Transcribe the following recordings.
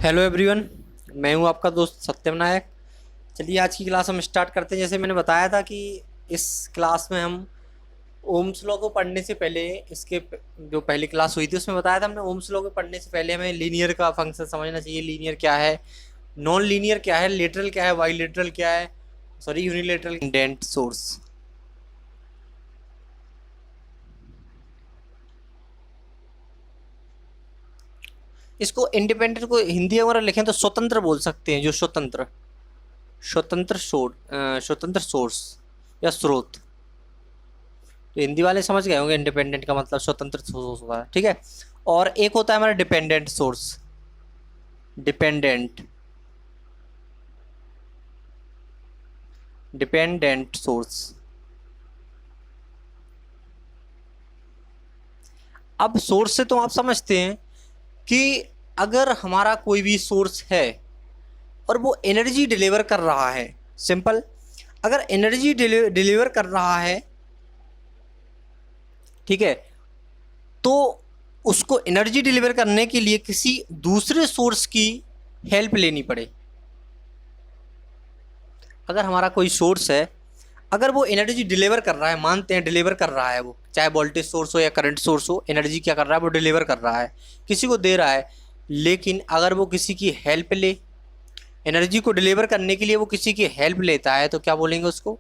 Hello everyone. मैं हूं आपका दोस्त सत्यम नायक। चलिए आज की क्लास हम स्टार्ट करते हैं। जैसे मैंने बताया था कि इस क्लास में हम ओम्स लॉ को पढ़ने से पहले जो पहली क्लास हुई थी उसमें बताया था हमने ओम्स लॉ को पढ़ने से पहले हमें लीनियर का फंक्शन समझना चाहिए। लीनियर क्या है, नॉन लीनियर क्या है, लेटरल क्या है, बाइलेटरल क्या है, सॉरी यूनिलेटरल, इंडेंट सोर्स। इसको इंडिपेंडेंट को हिंदी अगर लिखें तो स्वतंत्र बोल सकते हैं। जो स्वतंत्र स्वतंत्र सोर्स या स्रोत। तो हिंदी वाले समझ गए होंगे इंडिपेंडेंट का मतलब स्वतंत्र सोर्स होता है, ठीक है। और एक होता है हमारा dependent source. Dependent dependent source. अब सोर्स से तो आप समझते हैं कि अगर हमारा कोई भी सोर्स है और वो एनर्जी डिलीवर कर रहा है, सिंपल, अगर एनर्जी डिलीवर कर रहा है, ठीक है, तो उसको एनर्जी डिलीवर करने के लिए किसी दूसरे सोर्स की हेल्प लेनी पड़े। अगर हमारा कोई सोर्स है, अगर वो एनर्जी डिलीवर कर रहा है, मानते हैं डिलीवर कर रहा है, वो चाहे वोल्टेज सोर्स हो या करंट सोर्स हो, एनर्जी क्या कर रहा है, वो डिलीवर कर रहा है, किसी को दे रहा है। लेकिन अगर वो किसी की हेल्प ले, एनर्जी को डिलीवर करने के लिए वो किसी की हेल्प लेता है, तो क्या बोलेंगे उसको?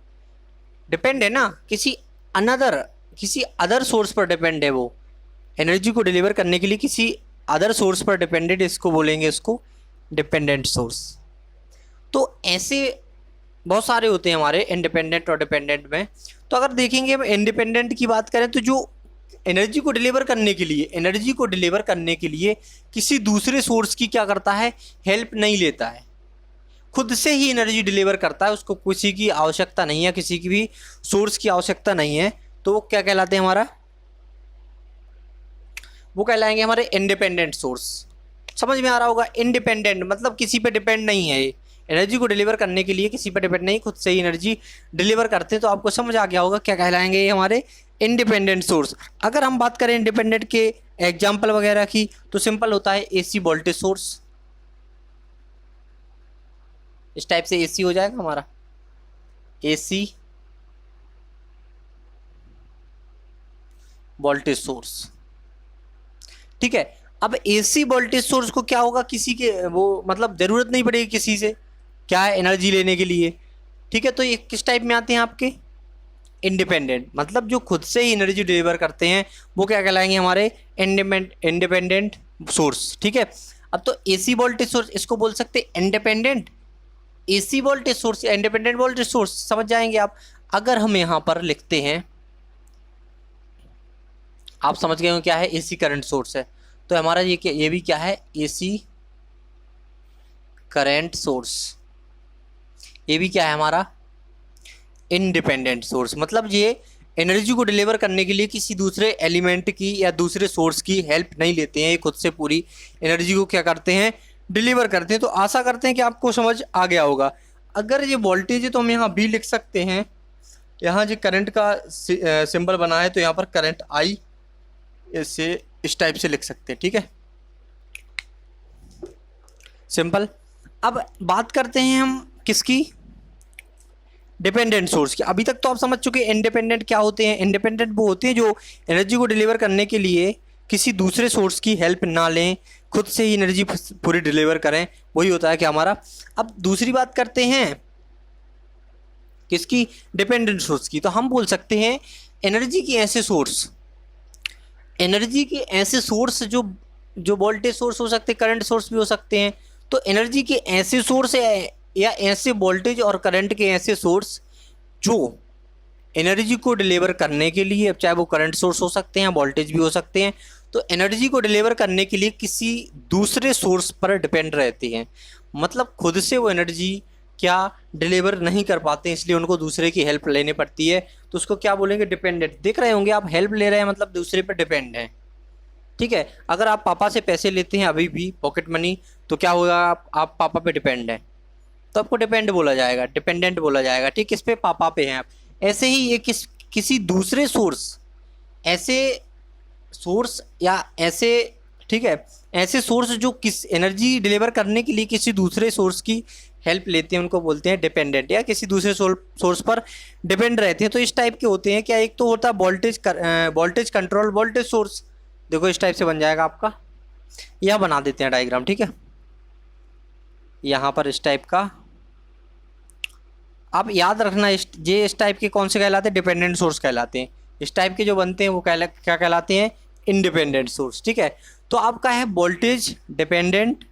डिपेंड है ना, किसी अदर सोर्स पर डिपेंड है। वो एनर्जी को डिलीवर करने के लिए किसी अदर सोर्स पर डिपेंडेंट, इसको बोलेंगे इसको डिपेंडेंट सोर्स। तो ऐसे बहुत सारे होते हैं हमारे इंडिपेंडेंट और डिपेंडेंट में। तो अगर देखेंगे हम इंडिपेंडेंट की बात करें तो जो एनर्जी को डिलीवर करने के लिए किसी दूसरे सोर्स की क्या करता है, हेल्प नहीं लेता है, खुद से ही एनर्जी डिलीवर करता है, उसको किसी की आवश्यकता नहीं है, किसी की भी सोर्स की आवश्यकता नहीं है। तो वो क्या कहलाते हैं हमारा? वो कहलाएंगे हमारे इंडिपेंडेंट सोर्स। समझ में आ रहा होगा? इंडिपेंडेंट मतलब किसी पे डिपेंड नहीं है, एनर्जी को डिलीवर करने के लिए किसी पे डिपेंड नहीं, खुद से ही एनर्जी डिलीवर करते हैं। तो आपको समझ आ गया होगा क्या कहलाएंगे ये हमारे इंडिपेंडेंट सोर्स। अगर हम बात करें इंडिपेंडेंट के एग्जाम्पल वगैरह की, तो सिंपल होता है एसी वोल्टेज सोर्स। इस टाइप से एसी हो जाएगा हमारा, एसी वोल्टेज सोर्स, ठीक है। अब एसी वोल्टेज सोर्स को क्या होगा, किसी के वो मतलब जरूरत नहीं पड़ेगी किसी से, क्या है, एनर्जी लेने के लिए, ठीक है। तो ये किस टाइप में आते हैं आपके? इंडिपेंडेंट, मतलब जो खुद से ही एनर्जी डिलीवर करते हैं, वो क्या कहलाएंगे हमारे इंडिपेंडेंट सोर्स, ठीक है। अब तो एसी वोल्टेज सोर्स, इसको बोल सकते हैं इंडिपेंडेंट एसी वोल्टेज सोर्स या इंडिपेंडेंट वोल्टेज सोर्स, समझ जाएंगे आप। अगर हम यहां पर लिखते हैं, आप समझ गए हो क्या है, एसी करंट सोर्स है, तो हमारा ये भी क्या है, एसी करंट सोर्स। ये भी क्या है हमारा? Independent source. मतलब ये एनर्जी को डिलीवर करने के लिए किसी दूसरे एलिमेंट की या दूसरे सोर्स की हेल्प नहीं लेते हैं, ये खुद से पूरी एनर्जी को क्या करते हैं, डिलीवर करते हैं। तो आशा करते हैं कि आपको समझ आ गया होगा। अगर ये वोल्टेज है तो हम यहाँ भी लिख सकते हैं, यहाँ जो करंट का सिंबल बना है तो यहाँ पर करंट आई, इसे इस टाइप से लिख सकते हैं, ठीक है, सिंपल। अब बात करते हैं हम किसकी? डिपेंडेंट सोर्स की। अभी तक तो आप समझ चुके हैं इंडिपेंडेंट क्या होते हैं। इंडिपेंडेंट वो होते हैं जो एनर्जी को डिलीवर करने के लिए किसी दूसरे सोर्स की हेल्प ना लें, खुद से ही एनर्जी पूरी डिलीवर करें, वही होता है कि हमारा। अब दूसरी बात करते हैं किसकी? डिपेंडेंट सोर्स की। तो हम बोल सकते हैं एनर्जी के ऐसे सोर्स जो वोल्टेज सोर्स हो सकते हैं, करंट सोर्स भी हो सकते हैं। तो एनर्जी के ऐसे सोर्स या ऐसे वोल्टेज और करंट के ऐसे सोर्स जो एनर्जी को डिलीवर करने के लिए, अब चाहे वो करंट सोर्स हो सकते हैं, वोल्टेज भी हो सकते हैं, तो एनर्जी को डिलीवर करने के लिए किसी दूसरे सोर्स पर डिपेंड रहते हैं। मतलब खुद से वो एनर्जी क्या डिलीवर नहीं कर पाते, इसलिए उनको दूसरे की हेल्प लेनी पड़ती है। तो उसको क्या बोलेंगे? डिपेंडेंट। देख रहे होंगे आप, हेल्प ले रहे हैं मतलब दूसरे पर डिपेंड है, ठीक है। अगर आप पापा से पैसे लेते हैं अभी भी पॉकेट मनी, तो क्या होगा, आप पापा पे डिपेंड हैं, तो आपको डिपेंडेंट बोला जाएगा, ठीक, किस पे? पापा पे हैं आप। ऐसे ही ये किसी दूसरे सोर्स, ऐसे सोर्स या ऐसे ठीक है। ऐसे सोर्स जो किस एनर्जी डिलीवर करने के लिए किसी दूसरे सोर्स की हेल्प लेते हैं उनको बोलते हैं डिपेंडेंट, या किसी दूसरे सोर्स पर डिपेंड रहते हैं। तो इस टाइप के होते हैं क्या, एक तो होता है वोल्टेज कंट्रोल वोल्टेज सोर्स। देखो इस टाइप से बन जाएगा आपका, यह बना देते हैं डायग्राम, ठीक है। यहाँ पर इस टाइप का आप याद रखना, इस टाइप के कौन से कहलाते हैं, डिपेंडेंट सोर्स कहलाते हैं। इस टाइप के जो बनते हैं वो क्या कहलाते हैं, इंडिपेंडेंट सोर्स, ठीक है। तो आपका है वोल्टेज डिपेंडेंट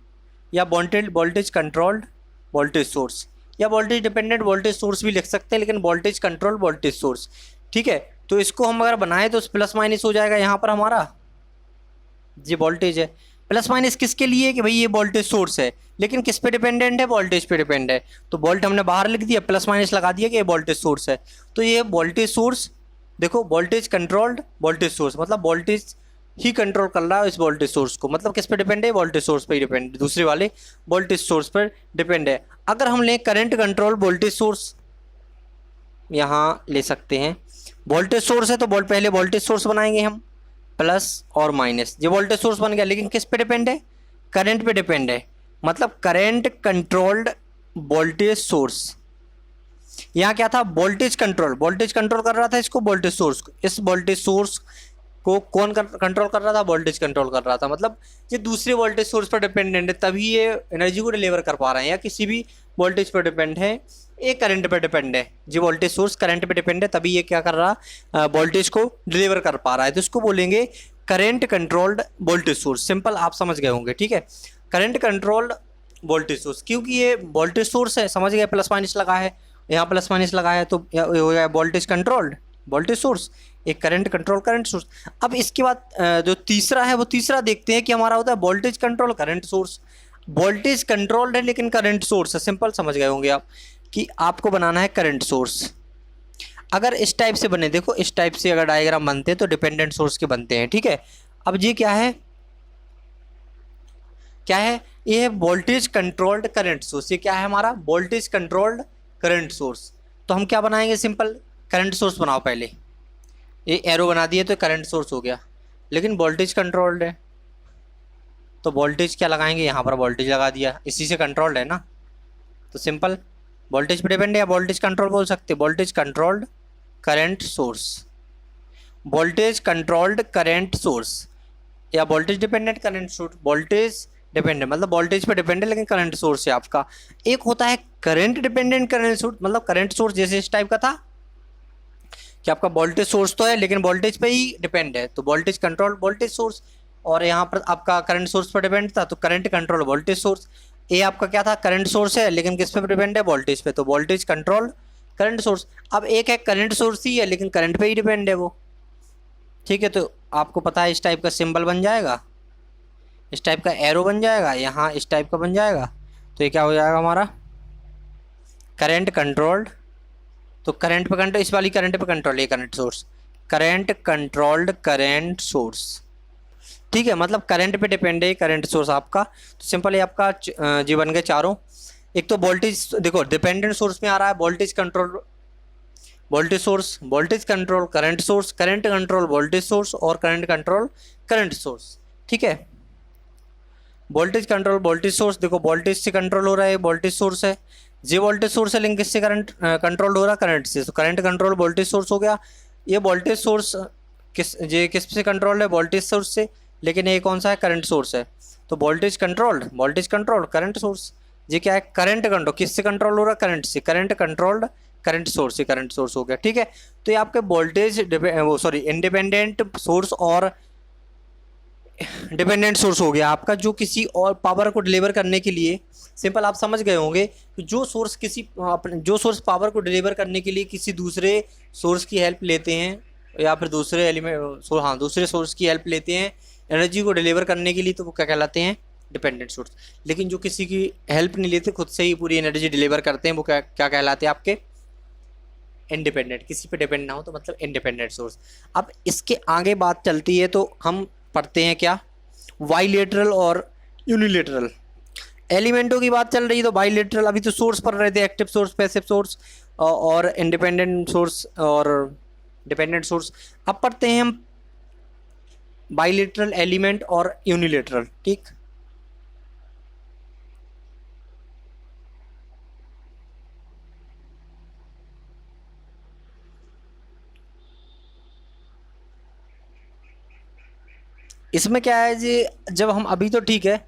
या वोल्टेज कंट्रोल्ड वोल्टेज सोर्स, या वोल्टेज डिपेंडेंट वोल्टेज सोर्स भी लिख सकते हैं, लेकिन वोल्टेज कंट्रोल वोल्टेज सोर्स, ठीक है। तो इसको हम अगर बनाएं तो प्लस माइनस हो जाएगा यहाँ पर हमारा, ये वोल्टेज है, प्लस माइनस किसके लिए कि भाई ये वोल्टेज सोर्स है, लेकिन किस पे डिपेंडेंट है, वोल्टेज पे डिपेंड है। तो वोल्ट हमने बाहर लिख दिया, प्लस माइनस लगा दिया कि ये वोल्टेज सोर्स है। तो ये वोल्टेज सोर्स, देखो वोल्टेज कंट्रोल्ड वोल्टेज सोर्स, मतलब वोल्टेज ही कंट्रोल कर रहा है इस वोल्टेज सोर्स को, मतलब किस पे डिपेंड है, वोल्टेज सोर्स पे ही डिपेंड, दूसरे वाले वोल्टेज सोर्स पर डिपेंड है। अगर हम लें करंट कंट्रोल वोल्टेज सोर्स, यहाँ ले सकते हैं, वोल्टेज सोर्स है तो पहले वोल्टेज सोर्स बनाएंगे हम, प्लस और माइनस, ये वोल्टेज सोर्स बन गया, लेकिन किस पे डिपेंड है, करंट पे डिपेंड है, मतलब करंट कंट्रोल्ड वोल्टेज सोर्स। यहाँ क्या था, वोल्टेज कंट्रोल कर रहा था इसको, वोल्टेज सोर्स को, इस वोल्टेज सोर्स को कौन कंट्रोल कर रहा था, वोल्टेज कंट्रोल कर रहा था, मतलब ये दूसरे वोल्टेज सोर्स पर डिपेंडेंट है तभी ये एनर्जी को डिलीवर कर पा रहे हैं, या किसी भी वोल्टेज पर डिपेंड है, ये करंट पर डिपेंड है, जो वोल्टेज सोर्स करंट पे डिपेंड है तभी ये क्या कर रहा, वोल्टेज को डिलीवर कर पा रहा है। तो इसको बोलेंगे current controlled voltage source, simple आप समझ गए होंगे, ठीक है। करंट कंट्रोल्ड वोल्टेज सोर्स, क्योंकि ये वोल्टेज सोर्स है, समझ गए, प्लस माइनस लगा है, यहाँ प्लस माइनस लगा है, तो हो गया वोल्टेज कंट्रोल्ड वोल्टेज सोर्स, एक करंट कंट्रोल करंट सोर्स। अब इसके बाद जो तीसरा है वो तीसरा देखते हैं कि हमारा होता है voltage control current source. Voltage controlled है लेकिन करंट सोर्स है, सिंपल समझ गए होंगे आप कि आपको बनाना है करंट सोर्स। अगर इस टाइप से बने, देखो इस टाइप से अगर डायग्राम बनते हैं तो डिपेंडेंट सोर्स के बनते हैं, ठीक है। अब ये क्या है, ये है वोल्टेज कंट्रोल्ड करंट सोर्स। ये क्या है हमारा, वोल्टेज कंट्रोल्ड करंट सोर्स। तो हम क्या बनाएंगे, सिंपल करंट सोर्स बनाओ पहले, ये एरो बना दिए तो करंट सोर्स हो गया, लेकिन वोल्टेज कंट्रोल्ड है तो वोल्टेज क्या लगाएंगे, यहाँ पर वोल्टेज लगा दिया, इसी से कंट्रोल्ड है ना, तो सिंपल वोल्टेज पे डिपेंड है, या वोल्टेज कंट्रोल बोल सकते, voltage controlled current source, voltage controlled current source, या voltage dependent current source, voltage dependent मतलब वोल्टेज पे डिपेंड है लेकिन करंट सोर्स है आपका। एक होता है करंट डिपेंडेंट करंट सोर्स, मतलब करंट सोर्स जैसे इस टाइप का था कि आपका वोल्टेज सोर्स तो है लेकिन वोल्टेज पे ही डिपेंड है, तो वोल्टेज कंट्रोल वोल्टेज सोर्स, और यहाँ पर आपका करंट सोर्स पर डिपेंड था तो करंट कंट्रोल वोल्टेज सोर्स। ये आपका क्या था, करंट सोर्स है लेकिन किस पे डिपेंड है, वोल्टेज पे, तो वोल्टेज कंट्रोल करंट सोर्स। अब एक है करंट सोर्स ही है लेकिन करंट पे ही डिपेंड है वो, ठीक है। तो आपको पता है इस टाइप का सिंबल बन जाएगा, इस टाइप का एरो बन जाएगा, यहाँ इस टाइप का बन जाएगा, तो ये क्या हो जाएगा हमारा करंट कंट्रोल्ड, तो करंट पे कंट्रोल, इस वाली करंट पे कंट्रोल, ये current source, current controlled current source, ठीक है, मतलब करंट पे डिपेंड है करंट सोर्स आपका। तो सिंपल ये आपका जी बन गए चारों। एक तो वोल्टेज, देखो डिपेंडेंट सोर्स में आ रहा है voltage control voltage source, voltage control current source, current control voltage source, और करंट कंट्रोल करंट सोर्स, ठीक है। वोल्टेज कंट्रोल वोल्टेज सोर्स, देखो वोल्टेज से कंट्रोल हो रहा है, वोल्टेज सोर्स है, ये वोल्टेज सोर्स है लेकिन किससे करंट कंट्रोल हो रहा है, करंट से, तो करंट कंट्रोल वोल्टेज सोर्स हो गया। ये वोल्टेज सोर्स किस से कंट्रोल है, वोल्टेज सोर्स से, लेकिन ये कौन सा है, करंट सोर्स है, तो वोल्टेज कंट्रोल करंट सोर्स। ये क्या है, करंट कंट्रोल, किससे कंट्रोल हो रहा है, करंट से, करंट कंट्रोल्ड करंट सोर्स, से करंट सोर्स हो गया, ठीक है। तो ये आपके वोल्टेज इंडिपेंडेंट सोर्स और डिपेंडेंट सोर्स हो गया आपका, जो किसी और पावर को डिलीवर करने के लिए, सिंपल आप समझ गए होंगे कि जो सोर्स पावर को डिलीवर करने के लिए किसी दूसरे सोर्स की हेल्प लेते हैं, या फिर दूसरे दूसरे सोर्स की हेल्प लेते हैं एनर्जी को डिलीवर करने के लिए, तो वो क्या कहलाते हैं, डिपेंडेंट सोर्स। लेकिन जो किसी की हेल्प नहीं लेते, खुद से ही पूरी एनर्जी डिलीवर करते हैं, वो क्या कहलाते हैं आपके, इंडिपेंडेंट, किसी पे डिपेंड ना हो तो मतलब इंडिपेंडेंट सोर्स। अब इसके आगे बात चलती है तो हम पढ़ते हैं क्या, बाइलेटरल और यूनिलेटरल। एलिमेंटों की बात चल रही है तो बाइलेटरल, अभी तो सोर्स पढ़ रहे थे, एक्टिव सोर्स, पैसिव सोर्स और इंडिपेंडेंट सोर्स और डिपेंडेंट सोर्स। अब पढ़ते हैं हम बाइलेटरल एलिमेंट और यूनिलेटरल, ठीक। इसमें क्या है जी, जब हम अभी तो ठीक है,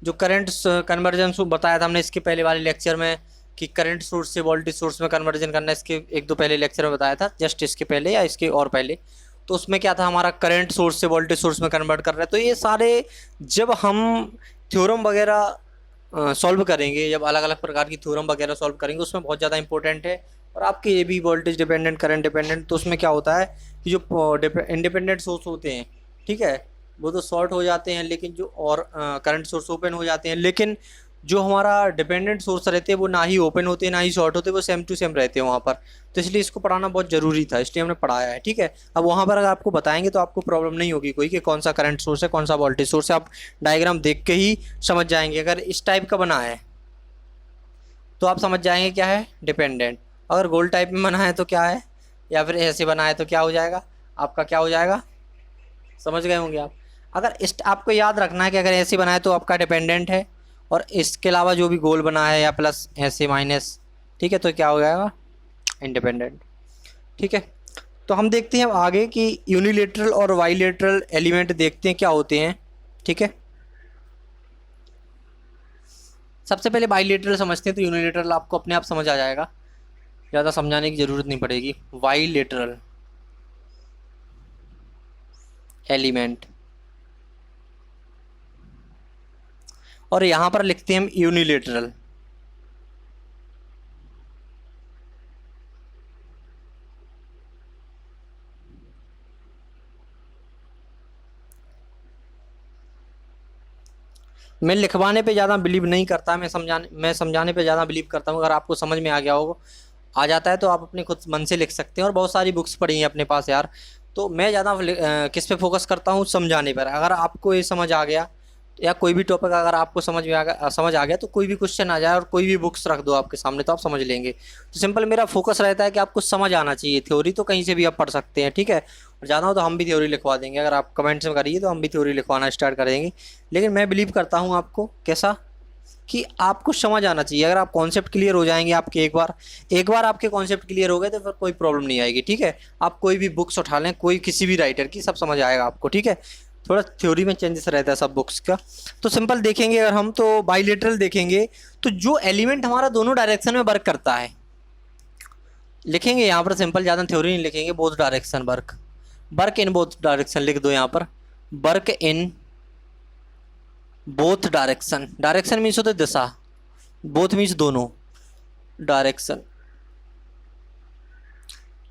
जो करंट कन्वर्जन बताया था हमने इसके पहले वाले लेक्चर में कि करंट सोर्स से वोल्टेज सोर्स में कन्वर्जन करना, इसके एक दो पहले लेक्चर में बताया था, जस्ट इसके पहले या इसके और पहले। तो उसमें क्या था, हमारा करंट सोर्स से वोल्टेज सोर्स में कन्वर्ट कर रहा है। तो ये सारे जब हम थ्योरम वगैरह सॉल्व करेंगे, जब अलग अलग प्रकार की थ्योरम वगैरह सॉल्व करेंगे, उसमें बहुत ज़्यादा इंपॉर्टेंट है। और आपके ये भी वोल्टेज डिपेंडेंट, करंट डिपेंडेंट, तो उसमें क्या होता है कि जो इंडिपेंडेंट सोर्स होते हैं, ठीक है, वो तो शॉर्ट हो जाते हैं, लेकिन जो और करंट सोर्स ओपन हो जाते हैं, लेकिन जो हमारा डिपेंडेंट सोर्स रहते हैं वो ना ही ओपन होते हैं ना ही शॉर्ट होते, वो सेम टू सेम रहते हैं वहाँ पर। तो इसलिए इसको पढ़ाना बहुत ज़रूरी था, इसलिए हमने पढ़ाया है, ठीक है। अब वहाँ पर अगर आपको बताएंगे तो आपको प्रॉब्लम नहीं होगी कोई कि कौन सा करंट सोर्स है कौन सा वोल्टेज सोर्स है, आप डायग्राम देख के ही समझ जाएंगे। अगर इस टाइप का बना है तो आप समझ जाएंगे क्या है डिपेंडेंट, अगर गोल टाइप में बना है तो क्या है, या फिर ऐसे बना है तो क्या हो जाएगा आपका, क्या हो जाएगा, समझ गए होंगे आप। अगर इस आपको याद रखना है कि अगर ऐसे बनाए तो आपका डिपेंडेंट है, और इसके अलावा जो भी गोल बना है या प्लस ऐसे माइनस, ठीक है, तो क्या हो जाएगा इंडिपेंडेंट, ठीक है। तो हम देखते हैं अब आगे कि यूनिलेटरल और बाइलेटरल एलिमेंट देखते हैं क्या होते हैं, ठीक है। सबसे पहले बाइलेटरल समझते हैं, तो यूनिलेटरल आपको अपने आप समझ आ जाएगा, ज़्यादा समझाने की ज़रूरत नहीं पड़ेगी। बाइलेटरल एलिमेंट, और यहाँ पर लिखते हैं हम यूनिलेटरल। मैं लिखवाने पे ज़्यादा बिलीव नहीं करता, मैं समझाने पे ज़्यादा बिलीव करता हूँ। अगर आपको समझ में आ गया हो, आ जाता है, तो आप अपने खुद मन से लिख सकते हैं, और बहुत सारी बुक्स पढ़ी हैं अपने पास यार। तो मैं ज़्यादा किस पे फोकस करता हूँ, समझाने पर। अगर आपको ये समझ आ गया, या कोई भी टॉपिक अगर आपको समझ आ गया, तो कोई भी क्वेश्चन आ जाए और कोई भी बुक्स रख दो आपके सामने, तो आप समझ लेंगे। तो सिंपल मेरा फोकस रहता है कि आपको समझ आना चाहिए। थ्योरी तो कहीं से भी आप पढ़ सकते हैं, ठीक है, और ज़्यादा हो तो हम भी थ्योरी लिखवा देंगे। अगर आप कमेंट्स में करिए तो हम भी थ्योरी लिखवाना स्टार्ट कर देंगे। लेकिन मैं बिलीव करता हूँ आपको कैसा, कि आपको समझ आना चाहिए। अगर आप कॉन्सेप्ट क्लियर हो जाएंगे आपके, एक बार आपके कॉन्सेप्ट क्लियर हो गए तो फिर कोई प्रॉब्लम नहीं आएगी, ठीक है। आप कोई भी बुक्स उठा लें, कोई किसी भी राइटर की, सब समझ आएगा आपको, ठीक है। थोड़ा थ्योरी में चेंजेस रहता है सब बुक्स का। तो सिंपल देखेंगे अगर हम, तो बाइलेटरल देखेंगे, तो जो एलिमेंट हमारा दोनों डायरेक्शन में वर्क करता है, लिखेंगे यहाँ पर सिंपल, ज़्यादा थ्योरी नहीं लिखेंगे। Both direction work in both direction लिख दो यहाँ पर, work in both direction. Direction means होता है दिशा, बोथ मीन्स दोनों, डायरेक्शन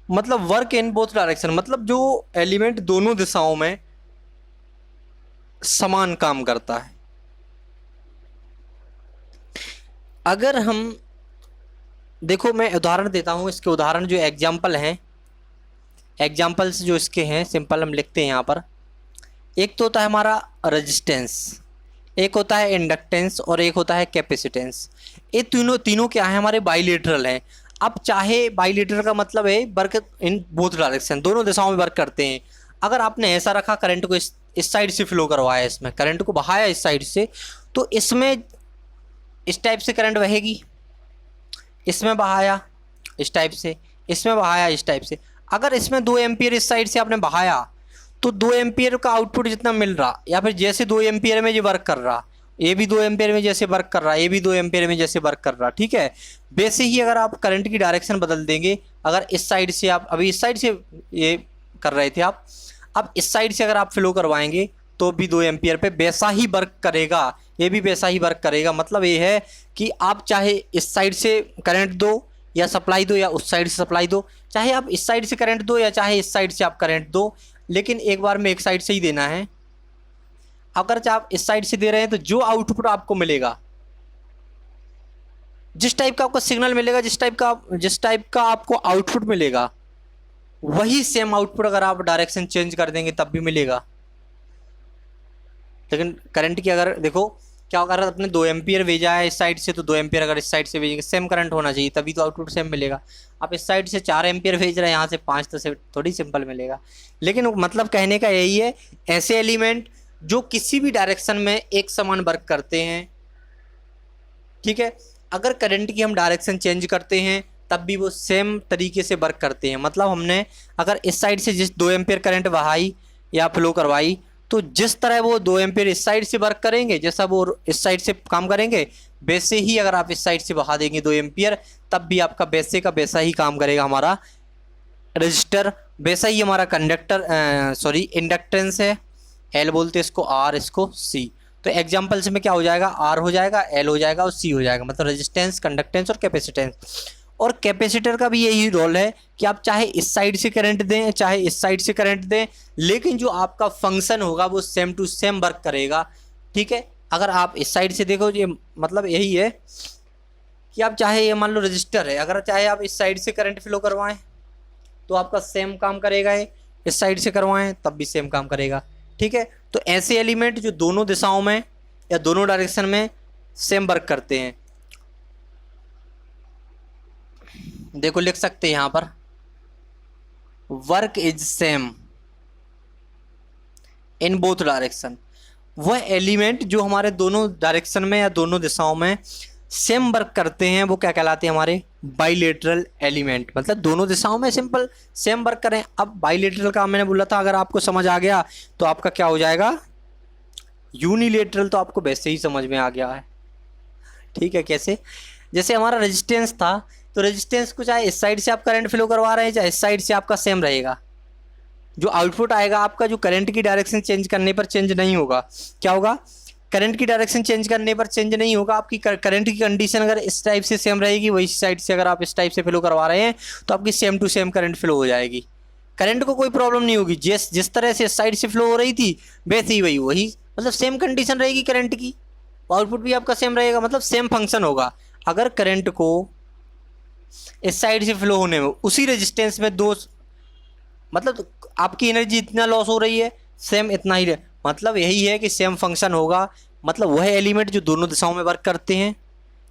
मतलब वर्क इन बोथ डायरेक्शन, मतलब जो एलिमेंट दोनों दिशाओं में समान काम करता है। अगर हम देखो, मैं उदाहरण देता हूं, इसके उदाहरण जो एग्जाम्पल हैं, एग्जाम्पल्स जो इसके हैं सिंपल हम लिखते हैं यहाँ पर। एक तो होता है हमारा रेजिस्टेंस, एक होता है इंडक्टेंस, और एक होता है कैपेसिटेंस। ये तीनों क्या है, हमारे बाइलेटरल हैं। अब चाहे बाइलेटरल का मतलब है वर्क इन बोथ डायरेक्शन, दोनों दिशाओं में वर्क करते हैं। अगर आपने ऐसा रखा, करंट को इस साइड से फ्लो करवाया, इसमें करंट को बहाया इस साइड से, तो इसमें इस टाइप से करंट बहेगी, इसमें बहाया इस टाइप से, इसमें बहाया इस टाइप से। अगर इसमें 2 एम्पियर इस साइड से आपने बहाया, तो 2 एम्पियर का आउटपुट जितना मिल रहा, या फिर जैसे 2 एम्पियर में ये वर्क कर रहा, ये भी 2 एम्पियर में जैसे वर्क कर रहा, ये भी 2 एम्पियर में जैसे वर्क कर रहा, ठीक है। वैसे ही अगर आप करंट की डायरेक्शन बदल देंगे, अगर इस साइड से आप अभी इस साइड से ये कर रहे थे आप, अब इस साइड से अगर आप फ्लो करवाएंगे तो भी 2 एम्पियर पे वैसा ही वर्क करेगा, ये भी वैसा ही वर्क करेगा। मतलब ये है कि आप चाहे इस साइड से करंट दो या सप्लाई दो, या उस साइड से सप्लाई दो, चाहे आप इस साइड से करंट दो या चाहे इस साइड से आप करंट दो, लेकिन एक बार में एक साइड से ही देना है। अगर आप इस साइड से दे रहे हैं तो जो आउटपुट आपको मिलेगा, जिस टाइप का आपको सिग्नल मिलेगा, जिस टाइप का आपको आउटपुट मिलेगा, वही सेम आउटपुट अगर आप डायरेक्शन चेंज कर देंगे तब भी मिलेगा। लेकिन करंट की अगर देखो क्या अगर आपने 2 एम्पियर भेजा है इस साइड से तो 2 एम्पियर अगर इस साइड से भेजेंगे सेम करंट होना चाहिए, तभी तो आउटपुट सेम मिलेगा। आप इस साइड से 4 एम्पियर भेज रहे हैं, यहाँ से 5, तो से थोड़ी सिंपल मिलेगा। लेकिन मतलब कहने का यही है, ऐसे एलिमेंट जो किसी भी डायरेक्शन में एक समान वर्क करते हैं, ठीक है, अगर करंट की हम डायरेक्शन चेंज करते हैं तब भी वो सेम तरीके से वर्क करते हैं। मतलब हमने अगर इस साइड से जिस 2 एम्पियर करंट बहाई या फ्लो करवाई, तो जिस तरह वो 2 एम्पियर इस साइड से वर्क करेंगे, जैसा वो इस साइड से काम करेंगे, वैसे ही अगर आप इस साइड से बहा देंगे 2 एम्पियर, तब भी आपका वैसे का वैसा ही काम करेगा हमारा रजिस्टर, वैसा ही हमारा कंडक्टर इंडक्टेंस है, एल बोलते हैं इसको, आर इसको सी। तो एग्जाम्पल्स में क्या हो जाएगा, आर हो जाएगा, एल हो जाएगा और सी हो जाएगा, मतलब रेजिस्टेंस, कंडक्टेंस और कैपेसिटेंस। और कैपेसिटर का भी यही रोल है कि आप चाहे इस साइड से करंट दें चाहे इस साइड से करंट दें, लेकिन जो आपका फंक्शन होगा वो सेम टू सेम वर्क करेगा, ठीक है। अगर आप इस साइड से देखो, ये मतलब यही है कि आप चाहे ये मान लो रजिस्टर है, अगर चाहे आप इस साइड से करंट फ्लो करवाएं तो आपका सेम काम करेगा, है इस साइड से करवाएं तब भी सेम काम करेगा, ठीक है। तो ऐसे एलिमेंट जो दोनों दिशाओं में या दोनों डायरेक्शन में सेम वर्क करते हैं, देखो लिख सकते हैं यहाँ पर, work is same in both direction. वह एलिमेंट जो हमारे दोनों डायरेक्शन में या दोनों दिशाओं में सेम वर्क करते हैं वो क्या कहलाते हैं, हमारे बाइलेटरल एलिमेंट। मतलब दोनों दिशाओं में सिंपल सेम वर्क करें। अब बाइलेटरल का मैंने बोला था, अगर आपको समझ आ गया तो आपका क्या हो जाएगा, यूनिलेटरल तो आपको वैसे ही समझ में आ गया है, ठीक है। कैसे, जैसे हमारा रेजिस्टेंस था, तो रेजिस्टेंस को चाहे इस साइड से आप करंट फ्लो करवा रहे हैं चाहे इस साइड से, आपका सेम रहेगा। जो आउटपुट आएगा आपका, जो करंट की डायरेक्शन चेंज करने पर चेंज नहीं होगा, क्या होगा, करंट की डायरेक्शन चेंज करने पर चेंज नहीं होगा। आपकी करंट की कंडीशन अगर इस टाइप से सेम रहेगी, वही साइड से अगर आप इस टाइप से फ्लो करवा रहे हैं तो आपकी same to same current flow हो जाएगी, करंट को कोई प्रॉब्लम नहीं होगी। जिस तरह से इस साइड से फ्लो हो रही थी वैसे ही वही मतलब सेम कंडीशन रहेगी करंट की, आउटपुट भी आपका सेम रहेगा, मतलब सेम फंक्शन होगा। अगर करंट को इस साइड से फ्लो होने में उसी रेजिस्टेंस में दो, मतलब आपकी एनर्जी इतना लॉस हो रही है, सेम इतना ही मतलब यही है कि सेम फंक्शन होगा। मतलब वह एलिमेंट जो दोनों दिशाओं में वर्क करते हैं,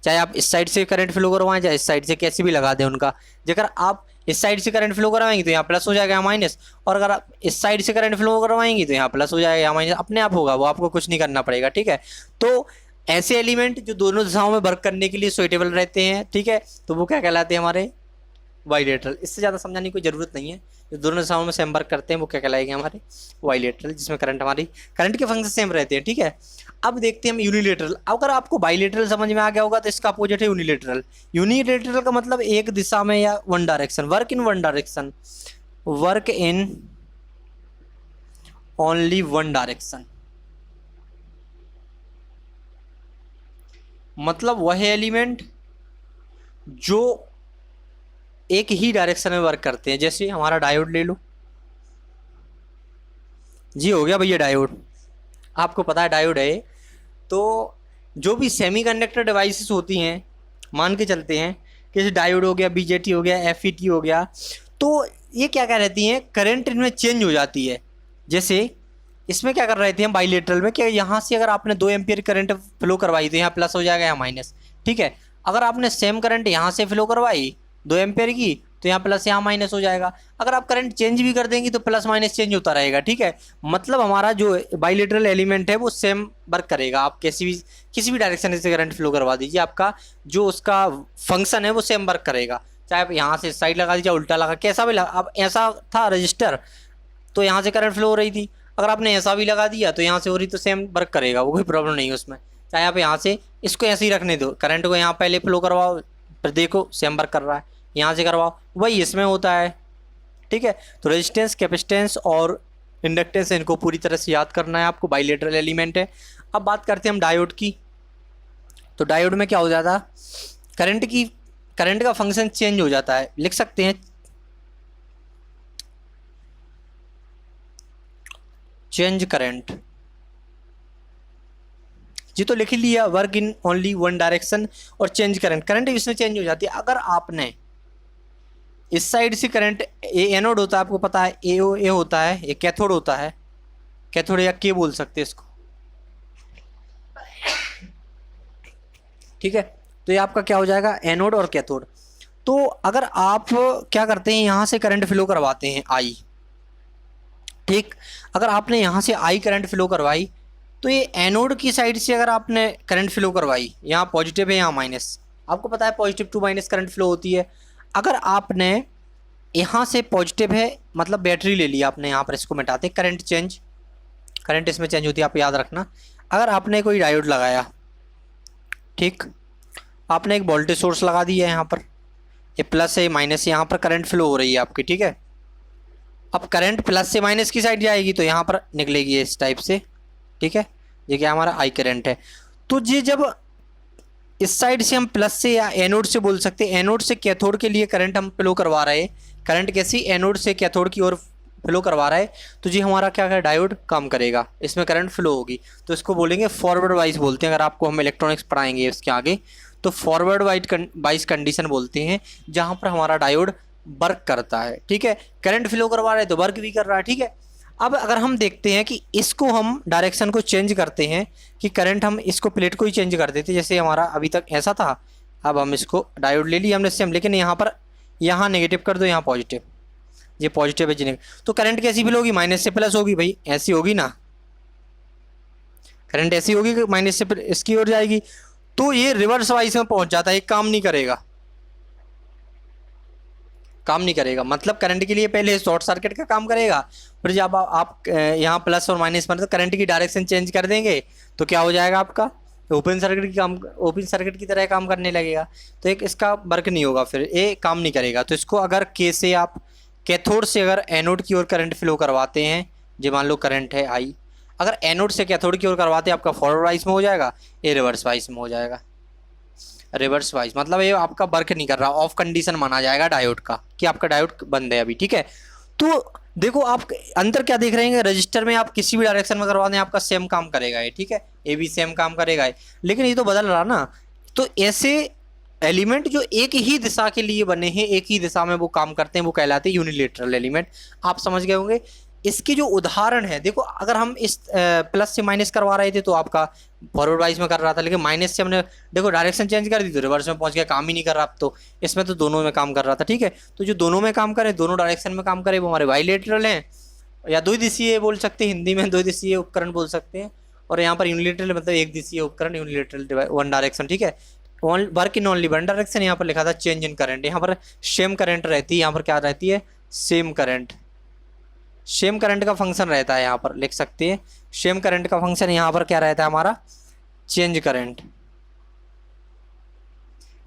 चाहे आप इस साइड से करंट फ्लो करवाएं चाहे इस साइड से, कैसे भी लगा दें उनका। अगर आप इस साइड से करंट फ्लो करवाएंगे तो यहाँ प्लस हो जाएगा, यहाँ माइनस, और अगर आप इस साइड से करंट फ्लो करवाएंगे तो यहाँ प्लस हो जाएगा, यहाँ माइनस, अपने आप होगा वो, आपको कुछ नहीं करना पड़ेगा, ठीक है। तो ऐसे एलिमेंट जो दोनों दिशाओं में वर्क करने के लिए सुइटेबल रहते हैं, ठीक है, तो वो क्या कहलाते हैं, हमारे बाइलेटरल। इससे ज़्यादा समझाने की कोई ज़रूरत नहीं है। जो दोनों दिशाओं में सेम वर्क करते हैं वो क्या कहलाएंगे, हमारे बाइलेटरल, जिसमें करंट के फंक्शन सेम रहते हैं, ठीक है। अब देखते हैं हम यूनिलेटरल। अगर आपको बाइलेटरल समझ में आ गया होगा तो इसका अपोजिट है यूनिलेटरल। यूनिलेटरल का मतलब एक दिशा में या one direction, work in one direction, work in only one direction. मतलब वह एलिमेंट जो एक ही डायरेक्शन में वर्क करते हैं। जैसे हमारा डायोड ले लो जी, हो गया भैया डायोड, आपको पता है डायोड है। तो जो भी सेमीकंडक्टर डिवाइसेस होती हैं, मान के चलते हैं कि जैसे डायोड हो गया, बीजेटी हो गया, एफईटी हो गया, तो ये क्या क्या रहती हैं, करंट इनमें चेंज हो जाती है। जैसे इसमें क्या कर रहे थे हम बाइलेटरल में, कि यहाँ से अगर आपने 2 एम्पियर करंट फ्लो करवाई तो यहाँ प्लस हो जाएगा, यहाँ माइनस, ठीक है। अगर आपने सेम करंट यहाँ से फ्लो करवाई 2 एम्पियर की तो यहाँ प्लस यहाँ माइनस हो जाएगा। अगर आप करंट चेंज भी कर देंगी तो प्लस माइनस चेंज होता रहेगा, ठीक है। मतलब हमारा जो बाइलेटरल एलिमेंट है वो सेम वर्क करेगा। आप किसी भी डायरेक्शन से करंट फ्लो करवा दीजिए, आपका जो उसका फंक्शन है वो सेम वर्क करेगा। चाहे आप यहाँ से साइड लगा दीजिए, उल्टा लगा, कैसा भी लगा। अब ऐसा था रजिस्टर, तो यहाँ से करंट फ्लो हो रही थी, अगर आपने ऐसा भी लगा दिया तो यहाँ से हो रही तो सेम वर्क करेगा, वो कोई प्रॉब्लम नहीं है उसमें। चाहे आप यहाँ से इसको ऐसे ही रखने दो, करंट को यहाँ पहले फ्लो करवाओ, फिर देखो सेम वर्क कर रहा है, यहाँ से करवाओ, वही इसमें होता है, ठीक है। तो रेजिस्टेंस, कैपेसिटेंस और इंडक्टेंस, इनको पूरी तरह से याद करना है आपको, बाइलेटरल एलिमेंट है। अब बात करते हैं हम डायोड की। तो डायोड में क्या हो जाता, करंट का फंक्शन चेंज हो जाता है। लिख सकते हैं चेंज करंट जी, तो लिख लिया, work in only one direction और चेंज करंट इसमें चेंज हो जाती है। अगर आपने इस साइड से करंट, ए एनोड होता है, आपको पता है, ए होता है, ये कैथोड होता है, कैथोड या के बोल सकते हैं इसको। ठीक है। तो ये आपका क्या हो जाएगा, एनोड और कैथोड। तो अगर आप क्या करते हैं, यहाँ से करंट फ्लो करवाते हैं आई, ठीक, अगर आपने यहाँ से आई करंट फ्लो करवाई तो ये एनोड की साइड से अगर आपने करंट फ्लो करवाई, यहाँ पॉजिटिव है यहाँ माइनस, आपको पता है positive to minus current flow होती है। अगर आपने यहाँ से पॉजिटिव है मतलब बैटरी ले लिया आपने, यहाँ पर इसको मिटाते हैं, करंट चेंज, करंट इसमें चेंज होती है, आप याद रखना। अगर आपने कोई डायोड लगाया, ठीक, आपने एक वोल्टेज सोर्स लगा दिया है यहाँ पर, ये प्लस है माइनस, यहाँ पर करंट फ्लो हो रही है आपकी, ठीक है। अब करंट प्लस से माइनस की साइड जाएगी तो यहाँ पर निकलेगी इस टाइप से, ठीक है। ये क्या हमारा आई करंट है। तो ये जब इस साइड से हम प्लस से या एनोड से बोल सकते हैं, एनोड से कैथोड के लिए करंट हम फ्लो करवा रहे हैं, करंट कैसी, एनोड से कैथोड की ओर फ्लो करवा रहा है, तो जी हमारा क्या है, डायोड काम करेगा, इसमें करंट फ्लो होगी, तो इसको बोलेंगे फॉरवर्ड वाइज बोलते हैं। अगर आपको हम इलेक्ट्रॉनिक्स पढ़ाएंगे इसके आगे तो फॉरवर्ड वाइज कंडीशन बोलते हैं, जहाँ पर हमारा डायोड वर्क करता है, ठीक है। करंट फ्लो करवा रहे हैं तो वर्क भी कर रहा है, ठीक है। अब अगर हम देखते हैं कि इसको हम डायरेक्शन को चेंज करते हैं, कि करंट हम इसको प्लेट को ही चेंज कर देते, जैसे हमारा अभी तक ऐसा था, अब हम इसको डायोड ले लिया हमने सेम, लेकिन यहाँ पर यहाँ नेगेटिव कर दो, यहाँ पॉजिटिव, ये पॉजिटिव है जी, तो करंट कैसी फ्लो होगी, माइनस से प्लस होगी भाई, ऐसी होगी ना, करंट ऐसी होगी कि माइनस से इसकी ओर जाएगी, तो ये रिवर्स वाइज में पहुंच जाता है, काम नहीं करेगा, काम नहीं करेगा। मतलब करंट के लिए पहले शॉर्ट सर्किट का काम करेगा, फिर जब आप यहाँ प्लस और माइनस पर तो करंट की डायरेक्शन चेंज कर देंगे तो क्या हो जाएगा आपका, ओपन सर्किट की तरह काम करने लगेगा, तो एक इसका वर्क नहीं होगा, फिर ये काम नहीं करेगा। तो इसको अगर के से आप कैथोड से अगर एनोड की ओर करंट फ्लो करवाते हैं, जो मान लो करंट है आई, अगर एनोड से कैथोड की ओर करवाते हैं आपका फॉरवर्ड वाइज में हो जाएगा, ये रिवर्स वाइज में हो जाएगा। रिवर्स वाइज मतलब ये आपका वर्क नहीं कर रहा, ऑफ कंडीशन माना जाएगा डायोड का, कि आपका डायोड बंद है अभी, ठीक है। तो देखो आप अंतर क्या देख रहे हैं, रजिस्टर में आप किसी भी डायरेक्शन में करवा दें आपका सेम काम करेगा ये, ठीक है, ये भी सेम काम करेगा ये, लेकिन ये तो बदल रहा ना। तो ऐसे एलिमेंट जो एक ही दिशा के लिए बने हैं, एक ही दिशा में वो काम करते हैं, वो कहलाते हैं यूनिलेटरल एलिमेंट। आप समझ गए होंगे। इसके जो उदाहरण है, देखो अगर हम इस प्लस से माइनस करवा रहे थे तो आपका फॉरवर्ड वाइज में कर रहा था, लेकिन माइनस से हमने देखो डायरेक्शन चेंज कर दी तो रिवर्स में पहुंच गया, काम ही नहीं कर रहा। अब तो इसमें तो दोनों में काम कर रहा था, ठीक है। तो जो दोनों में काम करे, दोनों डायरेक्शन में काम करे, वो हमारे बाइलेटरल हैं, या दो दिशीय बोल सकते हैं, हिंदी में दो दिशीय उपकरण बोल सकते हैं। और यहाँ पर यूनिलेटरल मतलब एक दिशीय उपकरण, यूनिलेटरल वन डायरेक्शन, ठीक है। Work in only one direction, यहाँ पर लिखा था चेंज इन करंट, यहाँ पर सेम करंट रहती है, यहाँ पर क्या रहती है, सेम करंट। सेम करंट का फंक्शन रहता है, यहाँ पर लिख सकते हैं सेम करंट का फंक्शन, यहाँ पर क्या रहता है हमारा, चेंज करंट।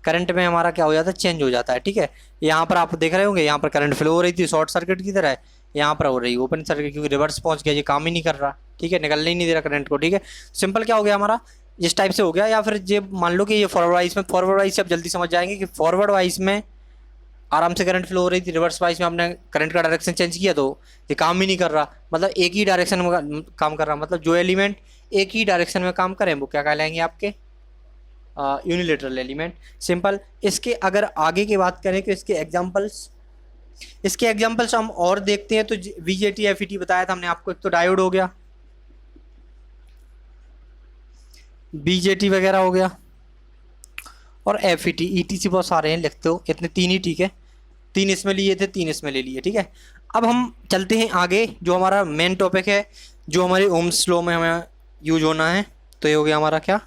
करंट में हमारा क्या हो जाता है, चेंज हो जाता है, ठीक है। यहाँ पर आप देख रहे होंगे, यहाँ पर करंट फ्लो हो रही थी शॉर्ट सर्किट की तरह, यहाँ पर हो रही ओपन सर्किट, क्योंकि रिवर्स पहुंच गया, ये काम ही नहीं कर रहा, ठीक है, निकलने ही नहीं दे रहा करंट को, ठीक है। सिंपल क्या हो गया हमारा, इस टाइप से हो गया। या फिर ये मान लो कि ये फॉरवर्ड वाइज में, फॉरवर्ड वाइज से आप जल्दी समझ जाएंगे कि फॉरवर्ड वाइज में आराम से करंट फ्लो हो रही थी, रिवर्स वाइज में आपने करंट का डायरेक्शन चेंज किया तो ये काम ही नहीं कर रहा, मतलब एक ही डायरेक्शन में काम कर रहा। मतलब जो एलिमेंट एक ही डायरेक्शन में काम करें वो क्या कहलाएंगे आपके, यूनिलेटरल एलिमेंट। सिंपल। इसके अगर आगे की बात करें तो इसके एग्जांपल्स हम और देखते हैं तो वीजेटी एफईटी बताया था हमने आपको, एक तो डायोड हो गया, बीजेटी वगैरह हो गया, और एफईटी, ईटीसी बहुत सारे हैं, लिखते हो इतने तीन ही, ठीक है। तीन इसमें लिए थे, तीन इसमें ले लिए, ठीक है। अब हम चलते हैं आगे, जो हमारा मेन टॉपिक है, जो हमारे ओम्स लॉ में हमें यूज होना है। तो ये हो गया हमारा क्या,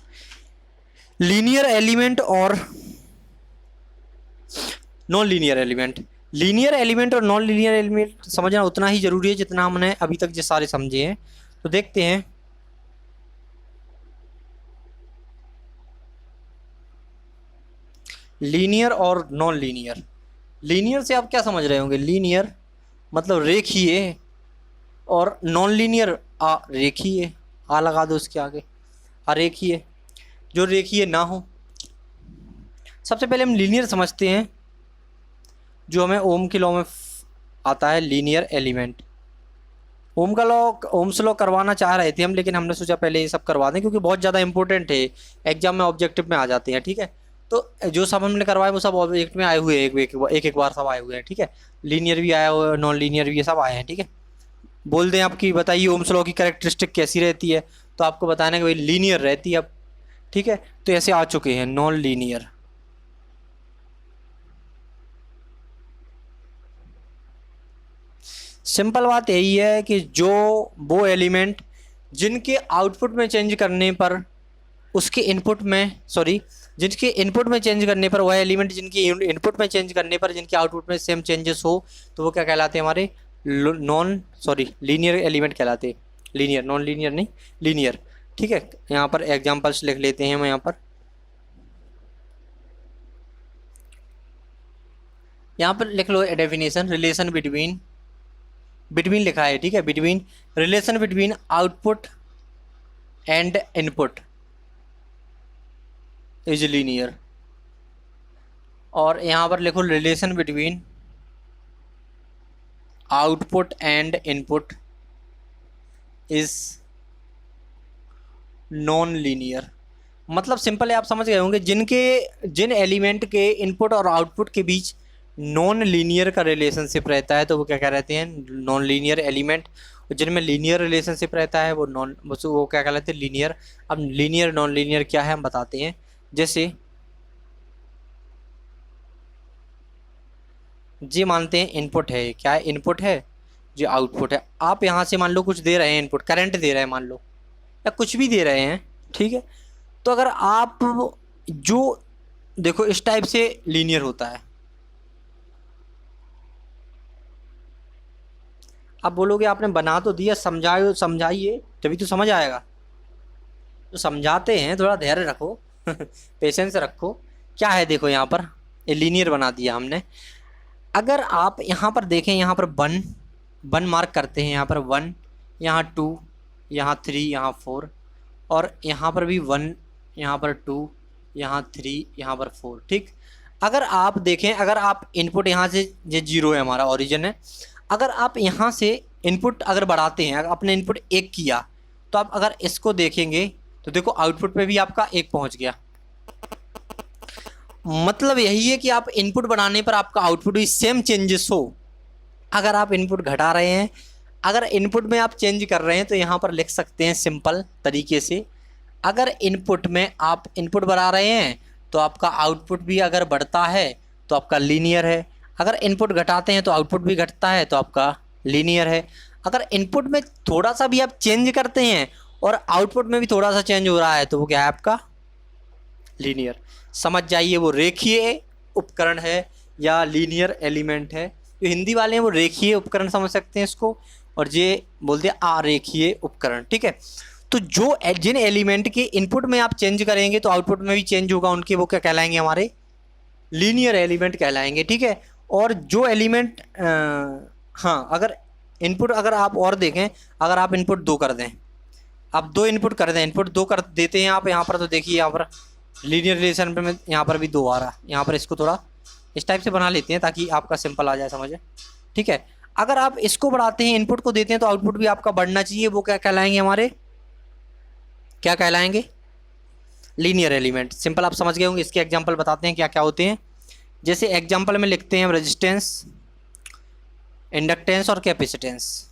लीनियर एलिमेंट और non linear element. Linear element और नॉन लीनियर एलिमेंट समझना उतना ही जरूरी है जितना हमने अभी तक जो सारे समझे हैं। तो देखते हैं, लीनियर और नॉन लीनियर। लीनियर से आप क्या समझ रहे होंगे, लीनियर मतलब रेखीय, और नॉन लीनियर रेखीय, आ लगा दो उसके आगे, अरेखीय, जो रेखीय ना हो। सबसे पहले हम लीनियर समझते हैं, जो हमें ओम के लॉ में आता है, लीनियर एलिमेंट। ओम का लॉ, ओम्स लॉ करवाना चाह रहे थे हम, लेकिन हमने सोचा पहले ये सब करवा दें, क्योंकि बहुत ज़्यादा इंपॉर्टेंट है, एग्जाम में ऑब्जेक्टिव में आ जाते हैं, ठीक है। तो जो सब हमने करवाए वो सब ऑब्जेक्ट में आए हुए हैं, एक बार सब आए हुए हैं, ठीक है। लीनियर भी आया हुआ है, नॉन लीनियर भी, ये सब आए हैं, ठीक है। बोल दें आपकी, बताइए ओम्स लॉ की कैरेक्टरिस्टिक कैसी रहती है, तो आपको बताना है कि भाई लीनियर रहती है। अब ठीक है, तो ऐसे आ चुके हैं नॉन लीनियर। सिंपल बात यही है कि जो वो एलिमेंट जिनके आउटपुट में चेंज करने पर उसके इनपुट में, सॉरी, जिनके इनपुट में चेंज करने पर, वह एलिमेंट जिनकी इनपुट में चेंज करने पर जिनके आउटपुट में सेम चेंजेस हो, तो वो क्या कहलाते हैं हमारे नॉन, सॉरी, लीनियर एलिमेंट कहलाते हैं। लीनियर, नॉन लीनियर नहीं, लीनियर। ठीक है, यहाँ पर एग्जांपल्स लिख लेते हैं हम। यहाँ पर लिख लो डेफिनेशन, रिलेशन बिटवीन, बिटवीन लिखा है, ठीक है, between, relation between output and input is linear. और यहाँ पर लिखो relation between output and input is non linear. मतलब सिंपल है, आप समझ गए होंगे, जिन एलिमेंट के इनपुट और आउटपुट के बीच नॉन लीनियर का रिलेशनशिप रहता है तो वो क्या कहलाते हैं, नॉन लीनियर एलिमेंट। जिनमें लीनियर रिलेशनशिप रहता है वो क्या कहलाते हैं, लीनियर। अब लीनियर नॉन लीनियर क्या है हम बताते हैं। जैसे जी मानते हैं इनपुट है, क्या है, इनपुट है, जो आउटपुट है। आप यहाँ से मान लो कुछ दे रहे हैं, इनपुट करंट दे रहे हैं मान लो, या कुछ भी दे रहे हैं, ठीक है। तो अगर आप जो देखो इस टाइप से लीनियर होता है। आप बोलोगे आपने बना तो दिया, समझाइए तभी तो समझ आएगा। तो समझाते हैं, थोड़ा धैर्य रखो पेशेंस रखो। क्या है देखो, यहाँ पर ये लीनियर बना दिया हमने। अगर आप यहाँ पर देखें, यहाँ पर वन मार्क करते हैं, यहाँ पर 1, यहाँ 2, यहाँ 3, यहाँ 4, और यहाँ पर भी 1, यहाँ पर 2, यहाँ 3, यहाँ पर 4, ठीक। अगर आप देखें, अगर आप इनपुट यहाँ से, ये 0 है हमारा ओरिजिन है, अगर आप यहाँ से इनपुट अगर बढ़ाते हैं, अगर आपने इनपुट 1 किया, तो आप अगर इसको देखेंगे तो देखो आउटपुट पे भी आपका 1 पहुँच गया। मतलब यही है कि आप इनपुट बढ़ाने पर आपका आउटपुट भी सेम चेंजेस हो। अगर आप इनपुट घटा रहे हैं, अगर इनपुट में आप चेंज कर रहे हैं, तो यहाँ पर लिख सकते हैं सिंपल तरीके से, अगर इनपुट में आप इनपुट बढ़ा रहे हैं तो आपका आउटपुट भी अगर बढ़ता है तो आपका लीनियर है। अगर इनपुट घटाते हैं तो आउटपुट भी घटता है तो आपका लीनियर है। अगर इनपुट में थोड़ा सा भी आप चेंज करते हैं और आउटपुट में भी थोड़ा सा चेंज हो रहा है तो वो क्या है, आपका लीनियर। समझ जाइए, वो रेखीय उपकरण है या लीनियर एलिमेंट है। जो हिंदी वाले हैं वो रेखीय उपकरण समझ सकते हैं इसको, और ये बोलते हैं अरेखीय उपकरण, ठीक है। तो जिन एलिमेंट के इनपुट में आप चेंज करेंगे तो आउटपुट में भी चेंज होगा उनके, वो क्या कहलाएंगे, हमारे लीनियर एलिमेंट कहलाएंगे, ठीक है। और जो एलिमेंट हाँ, अगर इनपुट, अगर आप और देखें, अगर आप इनपुट 2 कर दें, आप 2 इनपुट कर दें, इनपुट 2 कर देते हैं आप यहाँ पर, तो देखिए यहाँ पर लीनियर रिलेशन पे में यहाँ पर भी 2 आ रहा है। यहाँ पर इसको थोड़ा इस टाइप से बना लेते हैं ताकि आपका सिंपल आ जाए समझे, ठीक है। अगर आप इसको बढ़ाते हैं, इनपुट को देते हैं, तो आउटपुट भी आपका बढ़ना चाहिए, वो क्या कहलाएंगे, हमारे क्या कहलाएंगे, लीनियर एलिमेंट। सिंपल आप समझ गए होंगे। इसके एग्जांपल बताते हैं क्या क्या होते हैं। जैसे एग्जांपल में लिखते हैं रेजिस्टेंस, इंडक्टेंस और कैपेसिटेंस।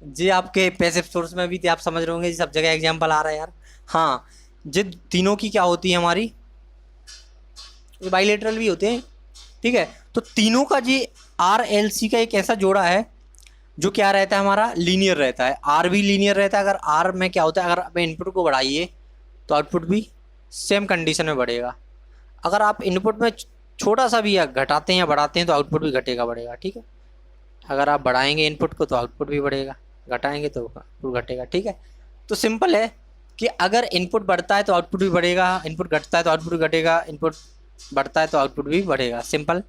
जी आपके पैसिव सोर्स में भी थे, आप समझ रहे होंगे, सब जगह एग्जांपल आ रहा है यार। हाँ, जी तीनों की क्या होती है हमारी, ये बाइलेटरल भी होते हैं, ठीक है। तो तीनों का जी RLC का एक ऐसा जोड़ा है जो क्या रहता है, हमारा लीनियर रहता है। R भी लीनियर रहता है। अगर R में क्या होता है, अगर आप इनपुट को बढ़ाइए तो आउटपुट भी सेम कंडीशन में बढ़ेगा। अगर आप इनपुट में छोटा सा भी घटाते हैं या बढ़ाते हैं तो आउटपुट भी घटेगा बढ़ेगा, ठीक है। अगर आप बढ़ाएंगे इनपुट को तो आउटपुट भी बढ़ेगा, घटाएंगे तो आउटपुट घटेगा, ठीक है। तो सिंपल है कि अगर इनपुट बढ़ता है तो आउटपुट भी बढ़ेगा, इनपुट घटता है तो आउटपुट भी घटेगा, इनपुट बढ़ता है तो आउटपुट भी बढ़ेगा। सिंपल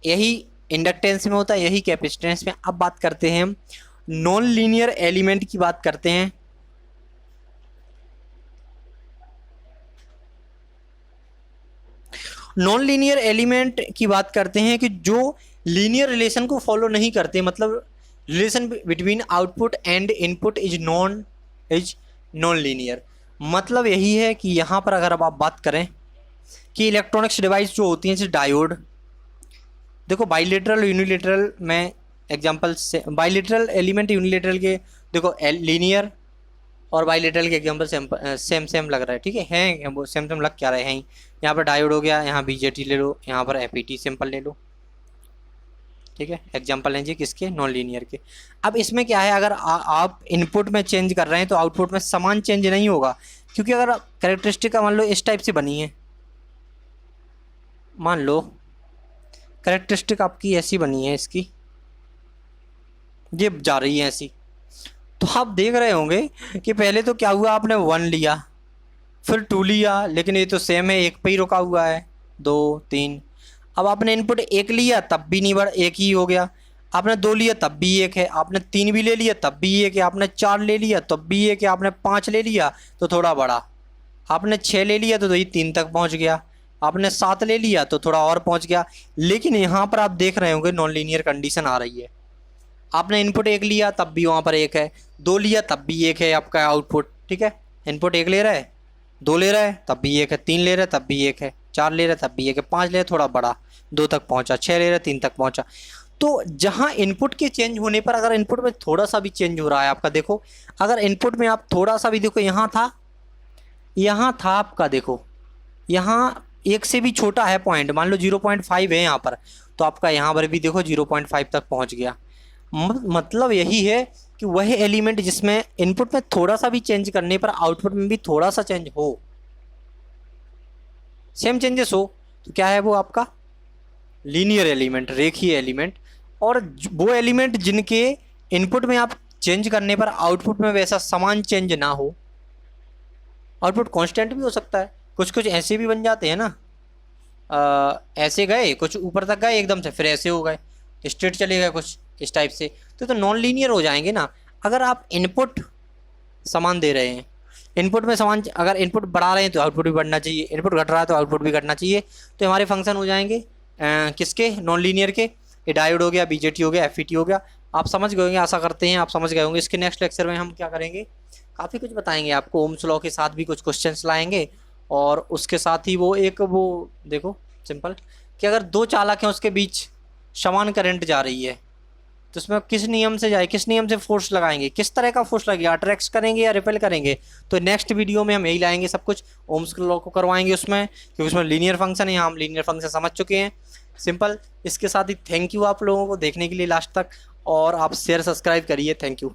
यही इंडक्टेंस में होता है, यही कैपेसिटेंस में। अब बात करते हैं हम नॉन लीनियर एलिमेंट की, बात करते हैं। नॉन लीनियर एलिमेंट की बात करते हैं कि जो लीनियर रिलेशन को फॉलो नहीं करते, मतलब relation between output and input is non linear. मतलब यही है कि यहाँ पर अगर अब आप बात करें कि इलेक्ट्रॉनिक्स डिवाइस जो होती हैं, जैसे डायोड, देखो बाइलेटरल यूनिलेटरल में एग्जांपल से, बाइलेटरल एलिमेंट यूनिलेटरल के देखो लीनियर और बाईलेटरल के एग्जाम्पल सेम सेम लग रहा है, ठीक है वो सेम सेम लग क्या रहे हैं। यहाँ पर डायोड हो गया, यहाँ बीजेटी ले लो, यहाँ पर एपीटी सिंपल ले लो, ठीक है। एग्जाम्पल लीजिए किसके, नॉन लीनियर के। अब इसमें क्या है, अगर आप इनपुट में चेंज कर रहे हैं तो आउटपुट में समान चेंज नहीं होगा, क्योंकि अगर कैरेक्टरिस्टिक मान लो इस टाइप से बनी है, मान लो कैरेक्टरिस्टिक आपकी ऐसी बनी है, इसकी ये जा रही है ऐसी, तो आप देख रहे होंगे कि पहले तो क्या हुआ, आपने 1 लिया, फिर 2 लिया, लेकिन ये तो सेम है, एक पे ही रुका हुआ है, 2 3। अब आपने इनपुट 1 लिया तब भी नहीं बढ़, एक ही हो गया। आपने 2 लिया तब भी 1 है, आपने 3 भी ले लिया तब भी 1 है, आपने 4 ले लिया तब भी 1 है, आपने 5 ले लिया तो थोड़ा बढ़ा, आपने 6 ले लिया तो ये 3 तक पहुंच गया, आपने 7 ले लिया तो थोड़ा और पहुंच गया। लेकिन यहाँ पर आप देख रहे होंगे नॉन लीनियर कंडीशन आ रही है। आपने इनपुट 1 लिया तब भी वहाँ पर 1 है, 2 लिया तब भी 1 है आपका आउटपुट, ठीक है। इनपुट 1 ले रहा है, 2 ले रहा है तब भी 1 है, 3 ले रहा है तब भी 1 है, 4 ले रहा है तब भी 1 है, 5 ले रहा है थोड़ा बड़ा 2 तक पहुँचा, 6 ले रहा है 3 तक पहुँचा। तो जहाँ इनपुट के चेंज होने पर, अगर इनपुट में थोड़ा सा भी चेंज हो रहा है आपका, देखो अगर इनपुट में आप थोड़ा सा भी, देखो यहाँ था आपका, देखो यहाँ 1 से भी छोटा है पॉइंट, मान लो 0.5 है यहाँ पर, तो आपका यहाँ पर भी देखो 0.5 तक पहुँच गया। मतलब यही है कि वह एलिमेंट जिसमें इनपुट में थोड़ा सा भी चेंज करने पर आउटपुट में भी थोड़ा सा चेंज हो, सेम चेंजेस हो, तो क्या है वो आपका लीनियर एलिमेंट, रेखीय एलिमेंट। और वो एलिमेंट जिनके इनपुट में आप चेंज करने पर आउटपुट में वैसा समान चेंज ना हो, आउटपुट कांस्टेंट भी हो सकता है, कुछ कुछ ऐसे भी बन जाते हैं ना, ऐसे गए कुछ ऊपर तक गए एकदम से, फिर ऐसे हो गए, स्ट्रेट चले गए कुछ इस टाइप से, तो नॉन लीनियर हो जाएंगे ना। अगर आप इनपुट समान दे रहे हैं, इनपुट में समान, अगर इनपुट बढ़ा रहे हैं तो आउटपुट भी बढ़ना चाहिए, इनपुट घट रहा है तो आउटपुट भी घटना चाहिए, तो हमारे फंक्शन हो जाएंगे किसके, नॉन लीनियर के। ये डायोड हो गया, बीजेटी हो गया, एफईटी हो गया। आप समझ गए होंगे, आशा करते हैं आप समझ गए होंगे। इसके नेक्स्ट लेक्चर में हम क्या करेंगे, काफ़ी कुछ बताएंगे आपको, ओम्स लॉ के साथ भी कुछ क्वेश्चंस लाएंगे, और उसके साथ ही वो देखो सिंपल कि अगर 2 चालक हैं उसके बीच समान करंट जा रही है, तो उसमें किस नियम से जाए, किस नियम से फोर्स लगाएंगे, किस तरह का फोर्स लगेगा, अट्रैक्ट करेंगे या रिपेल करेंगे। तो नेक्स्ट वीडियो में हम यही लाएंगे, सब कुछ ओम्स लॉ को करवाएंगे उसमें, क्योंकि उसमें लीनियर फंक्शन है, हम लीनियर फंक्शन समझ चुके हैं सिंपल। इसके साथ ही थैंक यू आप लोगों को देखने के लिए लास्ट तक, और आप शेयर सब्सक्राइब करिए, थैंक यू।